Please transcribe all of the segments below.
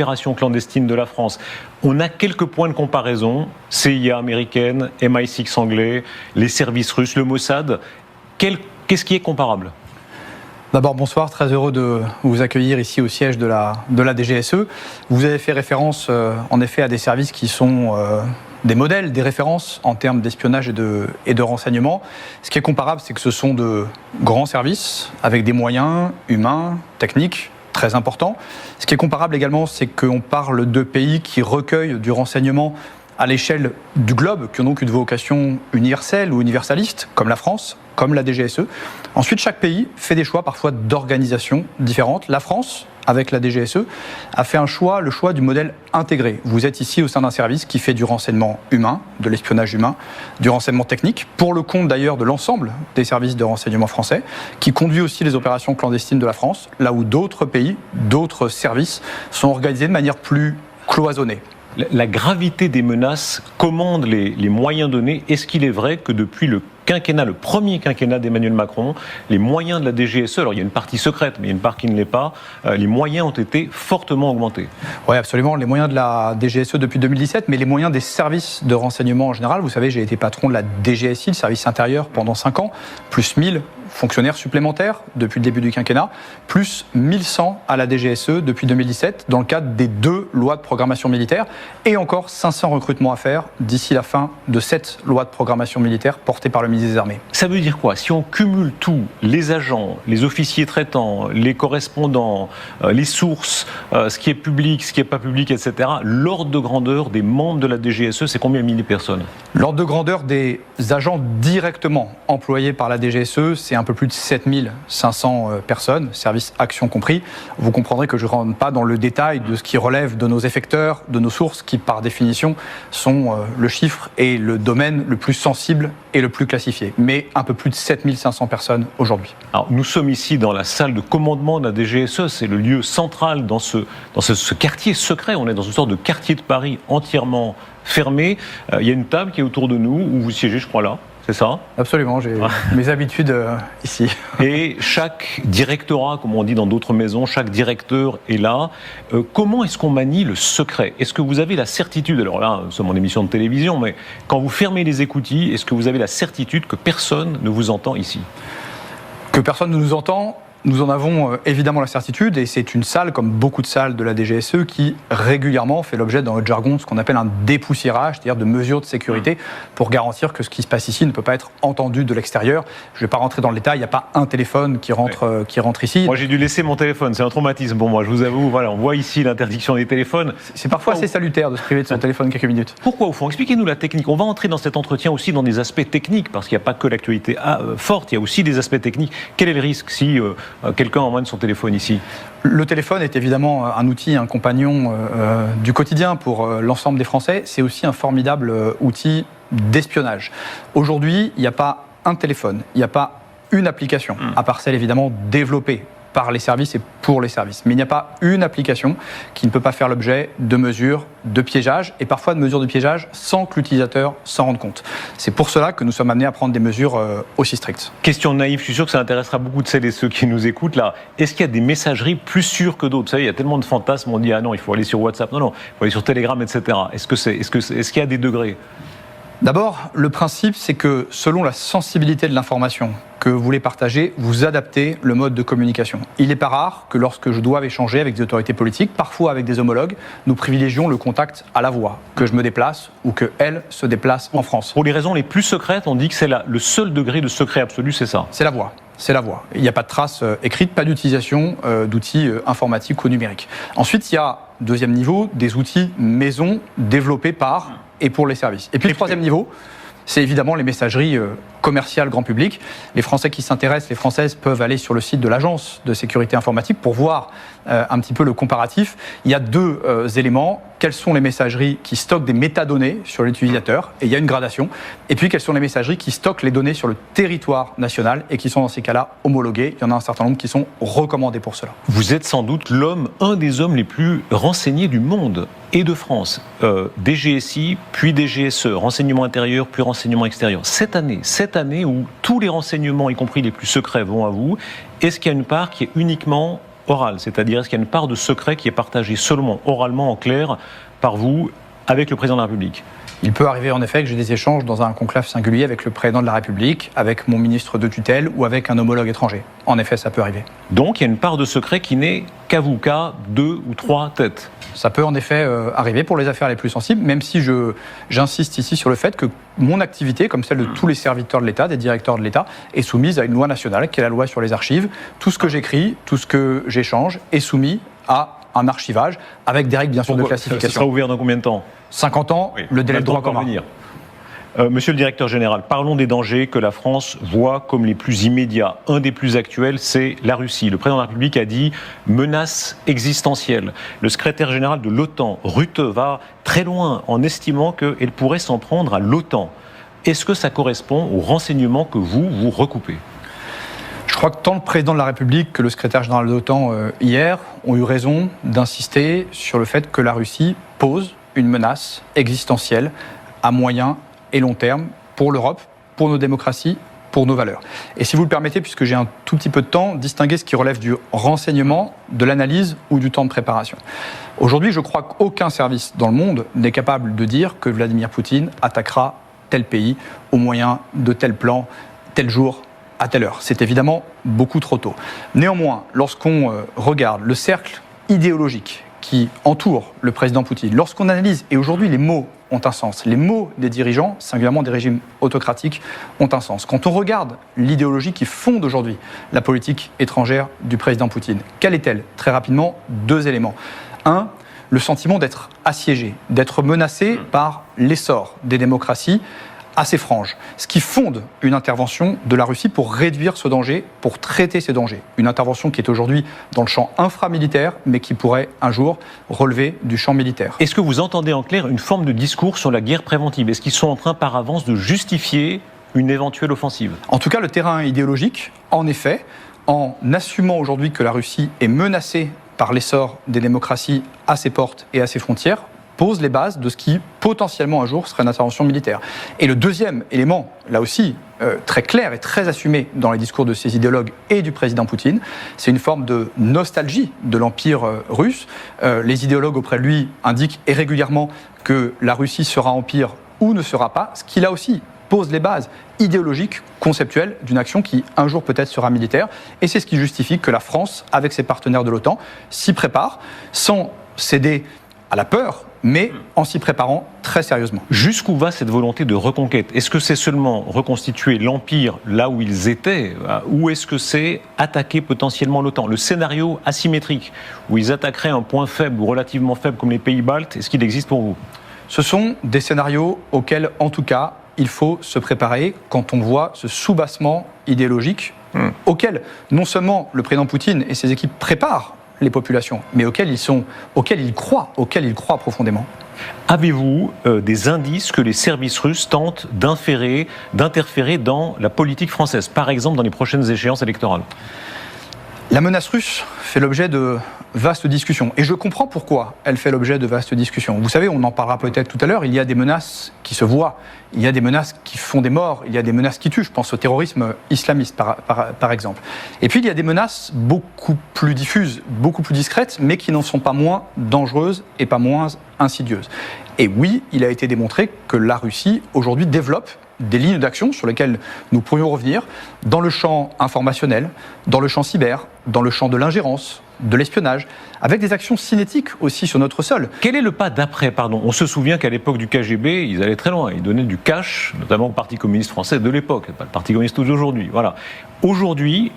opérations clandestines de la France. On a quelques points de comparaison, CIA américaine, MI6 anglais, les services russes, le Mossad. Qu'est-ce qui est comparable ? D'abord, bonsoir, très heureux de vous accueillir ici au siège de la DGSE. Vous avez fait référence en effet à des services qui sont des modèles, des références en termes d'espionnage et de renseignement. Ce qui est comparable, c'est que ce sont de grands services avec des moyens humains, techniques, très importants. Ce qui est comparable également, c'est qu'on parle de pays qui recueillent du renseignement à l'échelle du globe, qui ont donc une vocation universelle ou universaliste, comme la France, comme la DGSE. Ensuite, chaque pays fait des choix parfois d'organisation différentes. La France, avec la DGSE, a fait le choix du modèle intégré. Vous êtes ici au sein d'un service qui fait du renseignement humain, de l'espionnage humain, du renseignement technique, pour le compte d'ailleurs de l'ensemble des services de renseignement français, qui conduit aussi les opérations clandestines de la France, là où d'autres pays, d'autres services sont organisés de manière plus cloisonnée. La gravité des menaces commande les moyens donnés. Est-ce qu'il est vrai que depuis le premier quinquennat d'Emmanuel Macron, les moyens de la DGSE, alors il y a une partie secrète, mais il y a une part qui ne l'est pas, les moyens ont été fortement augmentés? Oui, absolument. Les moyens de la DGSE depuis 2017, mais les moyens des services de renseignement en général. Vous savez, j'ai été patron de la DGSI, le service intérieur, pendant 5 ans, plus 1000 fonctionnaires supplémentaires depuis le début du quinquennat, plus 1100 à la DGSE depuis 2017, dans le cadre des 2 lois de programmation militaire, et encore 500 recrutements à faire d'ici la fin de cette loi de programmation militaire portée par le ministre des Armées. Ça veut dire quoi? Si on cumule tout, les agents, les officiers traitants, les correspondants, les sources, ce qui est public, ce qui n'est pas public, etc., l'ordre de grandeur des membres de la DGSE, c'est combien de milliers de personnes? L'ordre de grandeur des agents directement employés par la DGSE, c'est un peu plus de 7500 personnes, service action compris. Vous comprendrez que je ne rentre pas dans le détail de ce qui relève de nos effecteurs, de nos sources, qui par définition sont le chiffre et le domaine le plus sensible et le plus classifié. Mais un peu plus de 7500 personnes aujourd'hui. Alors, nous sommes ici dans la salle de commandement de la DGSE, c'est le lieu central dans ce quartier secret. On est dans une sorte de quartier de Paris entièrement fermé. Il y a une table qui est autour de nous, où vous siégez, je crois, là. C'est ça? Absolument, j'ai mes habitudes ici. Et chaque directorat, comme on dit dans d'autres maisons, chaque directeur est là. Comment est-ce qu'on manie le secret? Est-ce que vous avez la certitude, alors là, c'est mon émission de télévision, mais quand vous fermez les écoutilles, est-ce que vous avez la certitude que personne ne vous entend ici? Que personne ne nous entend? Nous en avons évidemment la certitude, et c'est une salle, comme beaucoup de salles de la DGSE, qui régulièrement fait l'objet dans notre jargon de ce qu'on appelle un dépoussiérage, c'est-à-dire de mesures de sécurité pour garantir que ce qui se passe ici ne peut pas être entendu de l'extérieur. Je ne vais pas rentrer dans le détail, il n'y a pas un téléphone qui rentre ici. Moi j'ai dû laisser mon téléphone, c'est un traumatisme pour moi, je vous avoue. Voilà, on voit ici l'interdiction des téléphones. C'est parfois assez salutaire de se priver de son téléphone quelques minutes. Pourquoi au fond? Expliquez-nous la technique. On va entrer dans cet entretien aussi dans des aspects techniques, parce qu'il n'y a pas que l'actualité forte, il y a aussi des aspects techniques. Quel est le risque si quelqu'un emmène son téléphone ici? Le téléphone est évidemment un outil, un compagnon du quotidien pour l'ensemble des Français. C'est aussi un formidable outil d'espionnage. Aujourd'hui, il n'y a pas un téléphone, il n'y a pas une application, à part celle évidemment développée par les services et pour les services. Mais il n'y a pas une application qui ne peut pas faire l'objet de mesures de piégeage, et parfois de mesures de piégeage sans que l'utilisateur s'en rende compte. C'est pour cela que nous sommes amenés à prendre des mesures aussi strictes. Question naïve, je suis sûr que ça intéressera beaucoup de celles et ceux qui nous écoutent là. Est-ce qu'il y a des messageries plus sûres que d'autres? Vous savez, il y a tellement de fantasmes, on dit ah non, il faut aller sur WhatsApp, non, il faut aller sur Telegram, etc. Est-ce qu'il y a des degrés? D'abord, le principe, c'est que selon la sensibilité de l'information que vous voulez partager, vous adaptez le mode de communication. Il n'est pas rare que lorsque je dois échanger avec des autorités politiques, parfois avec des homologues, nous privilégions le contact à la voix, que je me déplace ou qu'elle se déplace en France. Pour les raisons les plus secrètes, on dit que c'est le seul degré de secret absolu, c'est ça? C'est la voix. C'est la voix. Il n'y a pas de trace écrite, pas d'utilisation d'outils informatiques ou numériques. Ensuite, il y a, deuxième niveau, des outils maison développés par et pour les services. Et puis le troisième niveau, c'est évidemment les messageries commerciales grand public. Les Français qui s'intéressent, les Françaises peuvent aller sur le site de l'Agence de sécurité informatique pour voir un petit peu le comparatif. Il y a 2 éléments. Quelles sont les messageries qui stockent des métadonnées sur l'utilisateur, et il y a une gradation. Et puis quelles sont les messageries qui stockent les données sur le territoire national et qui sont dans ces cas-là homologuées. Il y en a un certain nombre qui sont recommandés pour cela. Vous êtes sans doute un des hommes les plus renseignés du monde et de France. DGSI, puis DGSE, renseignement intérieur, puis renseignement extérieur. Cette année où tous les renseignements, y compris les plus secrets, vont à vous, est-ce qu'il y a une part qui est uniquement orale, c'est-à-dire est-ce qu'il y a une part de secret qui est partagée seulement oralement, en clair, par vous, avec le président de la République ? Il peut arriver en effet que j'ai des échanges dans un conclave singulier avec le président de la République, avec mon ministre de tutelle ou avec un homologue étranger. En effet, ça peut arriver. Donc il y a une part de secret qui n'est qu'à vous, qu'à 2 ou 3 têtes. Ça peut en effet arriver pour les affaires les plus sensibles, même si j'insiste ici sur le fait que mon activité, comme celle de tous les serviteurs de l'État, des directeurs de l'État, est soumise à une loi nationale, qui est la loi sur les archives. Tout ce que j'écris, tout ce que j'échange est soumis à un archivage, avec des règles bien sûr de classification. Ça sera ouvert dans combien de temps ? 50 ans, oui, le délai de droit commun. Monsieur le directeur général, parlons des dangers que la France voit comme les plus immédiats. Un des plus actuels, c'est la Russie. Le président de la République a dit « menace existentielle ». Le secrétaire général de l'OTAN, Rutte, va très loin en estimant qu'elle pourrait s'en prendre à l'OTAN. Est-ce que ça correspond aux renseignements que vous recoupez ? Je crois que tant le président de la République que le secrétaire général de l'OTAN hier ont eu raison d'insister sur le fait que la Russie pose une menace existentielle à moyen et long terme pour l'Europe, pour nos démocraties, pour nos valeurs. Et si vous le permettez, puisque j'ai un tout petit peu de temps, distinguer ce qui relève du renseignement, de l'analyse ou du temps de préparation. Aujourd'hui, je crois qu'aucun service dans le monde n'est capable de dire que Vladimir Poutine attaquera tel pays au moyen de tel plan, tel jour, à telle heure. C'est évidemment beaucoup trop tôt. Néanmoins, lorsqu'on regarde le cercle idéologique qui entoure le président Poutine, lorsqu'on analyse, et aujourd'hui les mots ont un sens, les mots des dirigeants, singulièrement des régimes autocratiques, ont un sens. Quand on regarde l'idéologie qui fonde aujourd'hui la politique étrangère du président Poutine, quelle est-elle ? Très rapidement, 2 éléments. 1, le sentiment d'être assiégé, d'être menacé par l'essor des démocraties assez franche, ce qui fonde une intervention de la Russie pour réduire ce danger, pour traiter ces dangers. Une intervention qui est aujourd'hui dans le champ inframilitaire, mais qui pourrait un jour relever du champ militaire. Est-ce que vous entendez en clair une forme de discours sur la guerre préventive ? Est-ce qu'ils sont en train par avance de justifier une éventuelle offensive ? En tout cas, le terrain idéologique, en effet, en assumant aujourd'hui que la Russie est menacée par l'essor des démocraties à ses portes et à ses frontières, pose les bases de ce qui, potentiellement un jour, serait une intervention militaire. Et le deuxième élément, là aussi, très clair et très assumé dans les discours de ces idéologues et du président Poutine, c'est une forme de nostalgie de l'Empire russe. Les idéologues auprès de lui indiquent et régulièrement que la Russie sera empire ou ne sera pas, ce qui là aussi pose les bases idéologiques, conceptuelles d'une action qui un jour peut-être sera militaire. Et c'est ce qui justifie que la France, avec ses partenaires de l'OTAN, s'y prépare sans céder à la peur, mais en s'y préparant très sérieusement. Jusqu'où va cette volonté de reconquête ? Est-ce que c'est seulement reconstituer l'Empire là où ils étaient, ou est-ce que c'est attaquer potentiellement l'OTAN ? Le scénario asymétrique, où ils attaqueraient un point faible ou relativement faible comme les pays baltes, est-ce qu'il existe pour vous ? Ce sont des scénarios auxquels, en tout cas, il faut se préparer quand on voit ce soubassement idéologique auquel non seulement le président Poutine et ses équipes préparent les populations, mais auxquels ils croient profondément. Avez-vous des indices que les services russes tentent d'interférer dans la politique française, par exemple dans les prochaines échéances électorales ? La menace russe fait l'objet de vastes discussions. Et je comprends pourquoi elle fait l'objet de vastes discussions. Vous savez, on en parlera peut-être tout à l'heure, il y a des menaces qui se voient, il y a des menaces qui font des morts, il y a des menaces qui tuent. Je pense au terrorisme islamiste, par exemple. Et puis, il y a des menaces beaucoup plus diffuses, beaucoup plus discrètes, mais qui n'en sont pas moins dangereuses et pas moins insidieuses. Et oui, il a été démontré que la Russie, aujourd'hui, développe des lignes d'action sur lesquelles nous pourrions revenir dans le champ informationnel, dans le champ cyber, dans le champ de l'ingérence, de l'espionnage, avec des actions cinétiques aussi sur notre sol. Quel est le pas d'après, pardon ? On se souvient qu'à l'époque du KGB, ils allaient très loin. Ils donnaient du cash, notamment au Parti communiste français de l'époque, pas le Parti communiste d'aujourd'hui. Voilà. Aujourd'hui,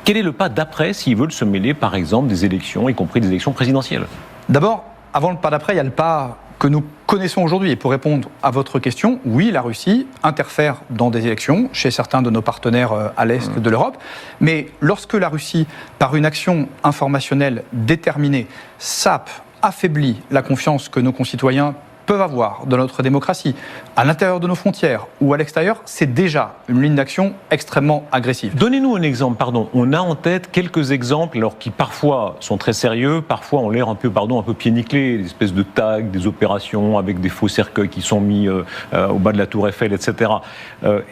quel est le pas d'après s'ils veulent se mêler, par exemple, des élections, y compris des élections présidentielles ? D'abord, avant le pas d'après, il y a le pas que nous connaissons aujourd'hui. Et pour répondre à votre question, oui, la Russie interfère dans des élections chez certains de nos partenaires à l'est de l'Europe. Mais lorsque la Russie, par une action informationnelle déterminée, sape, affaiblit la confiance que nos concitoyens peuvent avoir dans notre démocratie, à l'intérieur de nos frontières ou à l'extérieur, c'est déjà une ligne d'action extrêmement agressive. Donnez-nous un exemple, pardon. On a en tête quelques exemples, alors qui parfois sont très sérieux, parfois ont l'air un peu pieds nickelés, des espèces de tags, des opérations avec des faux cercueils qui sont mis au bas de la tour Eiffel, etc.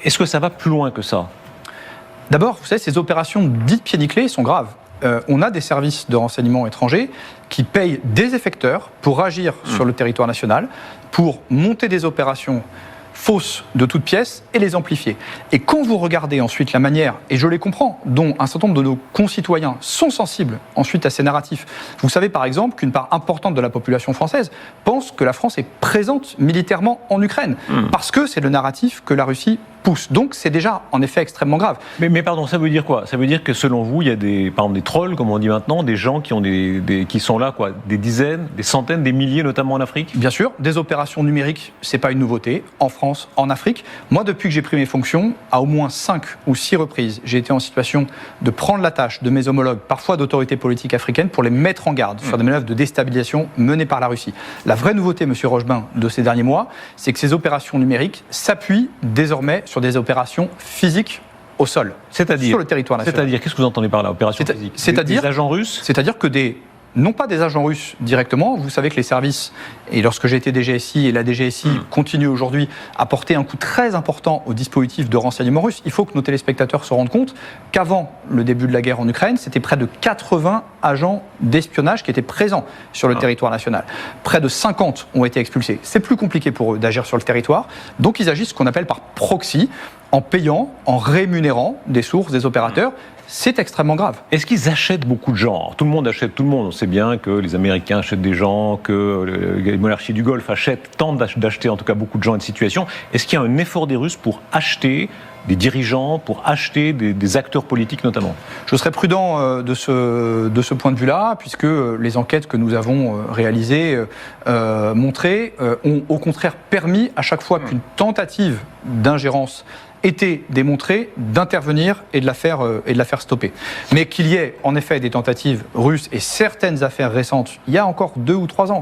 Est-ce que ça va plus loin que ça ? D'abord, vous savez, ces opérations dites pieds nickelés sont graves. on a des services de renseignement étrangers qui payent des effecteurs pour agir sur le territoire national, pour monter des opérations fausses de toutes pièces et les amplifier. Et quand vous regardez ensuite la manière, et je les comprends, dont un certain nombre de nos concitoyens sont sensibles ensuite à ces narratifs. Vous savez par exemple qu'une part importante de la population française pense que la France est présente militairement en Ukraine, parce que c'est le narratif que la Russie pousse. Donc c'est déjà en effet extrêmement grave. Mais pardon, ça veut dire quoi? Ça veut dire que selon vous, il y a par exemple des trolls, comme on dit maintenant, des gens qui ont qui sont là, quoi, des dizaines, des centaines, des milliers, notamment en Afrique? Bien sûr, des opérations numériques, c'est pas une nouveauté, en France, en Afrique. Moi, depuis que j'ai pris mes fonctions, à au moins 5 ou 6 reprises, j'ai été en situation de prendre la tâche de mes homologues, parfois d'autorités politiques africaines, pour les mettre en garde sur des manœuvres de déstabilisation menées par la Russie. La vraie nouveauté, monsieur Rochebin, de ces derniers mois, c'est que ces opérations numériques s'appuient désormais sur des opérations physiques au sol, c'est-à-dire sur le territoire national. C'est-à-dire, qu'est-ce que vous entendez par là, opération physique? C'est-à-dire des agents russes? C'est-à-dire que non pas des agents russes directement, vous savez que les services, et lorsque j'ai été DGSI, et la DGSI continue aujourd'hui à porter un coup très important au dispositif de renseignement russe, il faut que nos téléspectateurs se rendent compte qu'avant le début de la guerre en Ukraine, c'était près de 80 agents d'espionnage qui étaient présents sur le territoire national. Près de 50 ont été expulsés. C'est plus compliqué pour eux d'agir sur le territoire, donc ils agissent ce qu'on appelle par proxy, en payant, en rémunérant des sources, des opérateurs. C'est extrêmement grave. Est-ce qu'ils achètent beaucoup de gens? Alors, tout le monde achète tout le monde. On sait bien que les Américains achètent des gens, que les monarchies du Golfe tentent d'acheter en tout cas beaucoup de gens et de situations. Est-ce qu'il y a un effort des Russes pour acheter des dirigeants, pour acheter des acteurs politiques notamment? Je serais prudent de ce point de vue-là, puisque les enquêtes que nous avons réalisées, montrées, ont au contraire permis à chaque fois qu'une tentative d'ingérence était démontré d'intervenir et de la faire stopper. Mais qu'il y ait en effet des tentatives russes et certaines affaires récentes, il y a encore 2 ou 3 ans,